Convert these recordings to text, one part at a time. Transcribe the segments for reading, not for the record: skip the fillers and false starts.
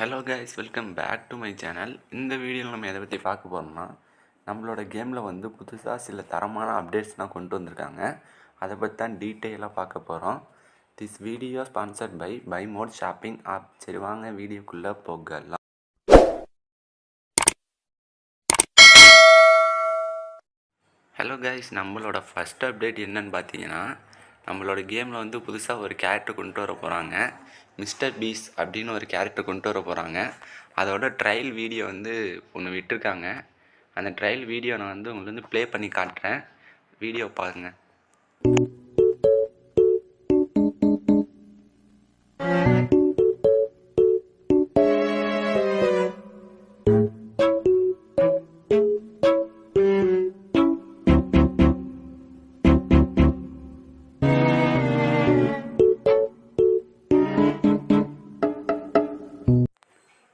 Hello guys, welcome back to my channel. இந்த வீடியோவில் நம்ம எதை பற்றி பார்க்க போகிறோம்னா, நம்மளோட கேமில் வந்து புதுசாக சில தரமான அப்டேட்ஸ்லாம் கொண்டு வந்திருக்காங்க. அதை பற்றி தான் டீட்டெயிலாக பார்க்க போகிறோம். This video sponsored by Mod shopping app. சரி வாங்க வீடியோக்குள்ளே போகலாம். ஹலோ கைஸ், நம்மளோட ஃபஸ்ட் அப்டேட் என்னன்னு பார்த்தீங்கன்னா, நம்மளோட கேமில் வந்து புதுசாக ஒரு கேரக்டர் கொண்டு வர போகிறாங்க. மிஸ்டர் பீஸ் அப்படின்னு ஒரு கேரக்டர் கொண்டு வர போகிறாங்க. அதோட ட்ரையல் வீடியோ வந்து ஒன்று விட்டுருக்காங்க. அந்த ட்ரையல் வீடியோ நான் வந்து உங்களுக்கு வந்து ப்ளே பண்ணி காட்டுறேன். வீடியோ பாருங்கள்.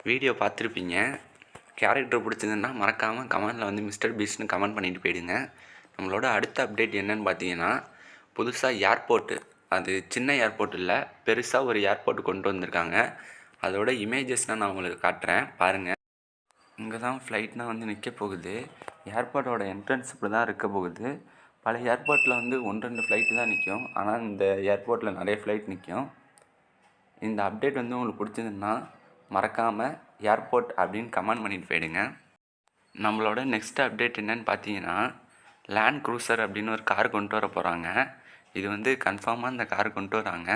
வீடியோ பார்த்துருப்பீங்க. கேரக்டர் பிடிச்சதுன்னா மறக்காமல் கமெண்டில் வந்து மிஸ்டர் பீஸ்னு கமெண்ட் பண்ணிட்டு போயிடுங்க. நம்மளோட அடுத்த அப்டேட் என்னன்னு பார்த்தீங்கன்னா, புதுசாக ஏர்போர்ட்டு, அது சின்ன ஏர்போர்ட் இல்லை, பெருசாக ஒரு ஏர்போர்ட் கொண்டு வந்திருக்காங்க. அதோட இமேஜஸ்னால் நான் உங்களுக்கு காட்டுறேன் பாருங்கள். இங்கே தான் ஃப்ளைட்னால் வந்து நிற்க போகுது. ஏர்போர்ட்டோட என்ட்ரன்ஸ் இப்படி தான் இருக்க போகுது. பல ஏர்போர்ட்டில் வந்து 1-2 ஃப்ளைட்டு தான் நிற்கும். ஆனால் இந்த ஏர்போர்ட்டில் நிறைய ஃப்ளைட் நிற்கும். இந்த அப்டேட் வந்து உங்களுக்கு பிடிச்சதுன்னா மறக்காமல் ஏர்போர்ட் அப்படின்னு கமெண்ட் பண்ணிட்டு போயிடுங்க. நம்மளோட நெக்ஸ்ட் அப்டேட் என்னன்னு பார்த்தீங்கன்னா, லேண்ட் க்ரூசர் அப்படின்னு ஒரு கார் கொண்டு வர போகிறாங்க. இது வந்து கன்ஃபார்மாக இந்த கார் கொண்டு வராங்க.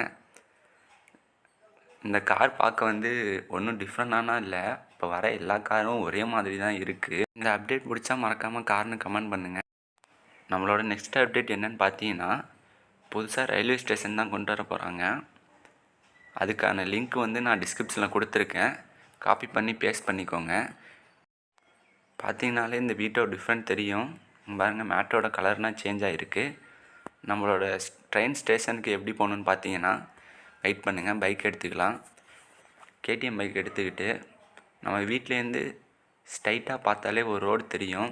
இந்த கார் பார்க்க வந்து ஒன்றும் டிஃப்ரெண்டானா இல்லை, இப்போ வர எல்லா காரும் ஒரே மாதிரி தான் இருக்குது. இந்த அப்டேட் பிடிச்சா மறக்காமல் கார்னு கமெண்ட் பண்ணுங்கள். நம்மளோட நெக்ஸ்ட் அப்டேட் என்னன்னு பார்த்தீங்கன்னா, புதுசாக ரயில்வே ஸ்டேஷன் தான் கொண்டு வர போகிறாங்க. அதுக்கான லிங்க் வந்து நான் டிஸ்கிரிப்ஷனில் கொடுத்துருக்கேன். காப்பி பண்ணி பேஸ்ட் பண்ணிக்கோங்க. பார்த்தீங்கனாலே இந்த வீட்டோட டிஃப்ரெண்ட் தெரியும். பாருங்கள், மேட்டோட கலர்னால் சேஞ்ச் ஆகிருக்கு. நம்மளோட ட்ரெயின் ஸ்டேஷனுக்கு எப்படி போகணுன்னு பார்த்தீங்கன்னா, வெயிட் பண்ணுங்கள், பைக் எடுத்துக்கலாம். கேடிஎம் பைக் எடுத்துக்கிட்டு நம்ம வீட்டிலேருந்து ஸ்ட்ரைட்டாக பார்த்தாலே ஒரு ரோடு தெரியும்.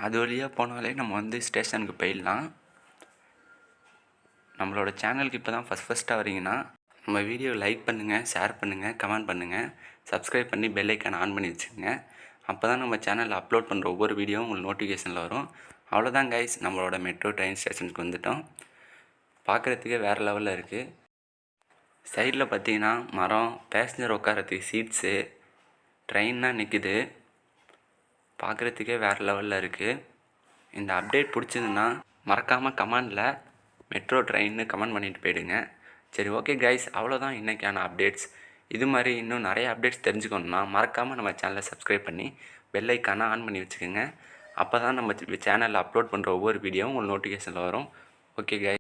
அது வழியாக போனாலே நம்ம வந்து ஸ்டேஷனுக்கு போயிடலாம். நம்மளோட சேனலுக்கு இப்போ தான் ஃபஸ்ட்டாக வரீங்கன்னா நம்ம வீடியோ லைக் பண்ணுங்கள், ஷேர் பண்ணுங்கள், கமெண்ட் பண்ணுங்கள், சப்ஸ்கிரைப் பண்ணி பெல் ஐக்கானை ஆன் பண்ணி வச்சுக்கோங்க. அப்போ தான் நம்ம சேனலில் அப்லோட் பண்ணுற ஒவ்வொரு வீடியோவும் உங்களுக்கு நோட்டிஃபிகேஷனில் வரும். அவ்வளோதான் கைஸ், நம்மளோட மெட்ரோ ட்ரெயின் ஸ்டேஷனுக்கு வந்துவிட்டோம். பார்க்குறதுக்கே வேறு லெவலில் இருக்குது. சைடில் பார்த்தீங்கன்னா மரம், பேசஞ்சர் உட்காரத்துக்கு சீட்ஸு, ட்ரெயின்லாம் நிற்குது. பார்க்குறதுக்கே வேறு லெவலில் இருக்குது. இந்த அப்டேட் பிடிச்சதுன்னா மறக்காமல் கமெண்டில் மெட்ரோ ட்ரெயின்னு கமெண்ட் பண்ணிட்டு போயிடுங்க. சரி, ஓகே கைஸ், அவ்வளோதான் இன்றைக்கான அப்டேட்ஸ். இது மாதிரி இன்னும் நிறைய அப்டேட்ஸ் தெரிஞ்சுக்கணுன்னா மறக்காமல் நம்ம சேனலை சப்ஸ்கிரைப் பண்ணி பெல் ஐக்கானை ஆன் பண்ணி வச்சுக்கோங்க. அப்போ தான் நம்ம சேனலில் அப்லோட் பண்ணுற ஒவ்வொரு வீடியோவும் உங்களுக்கு நோட்டிஃபிகேஷனில் வரும். Okay guys.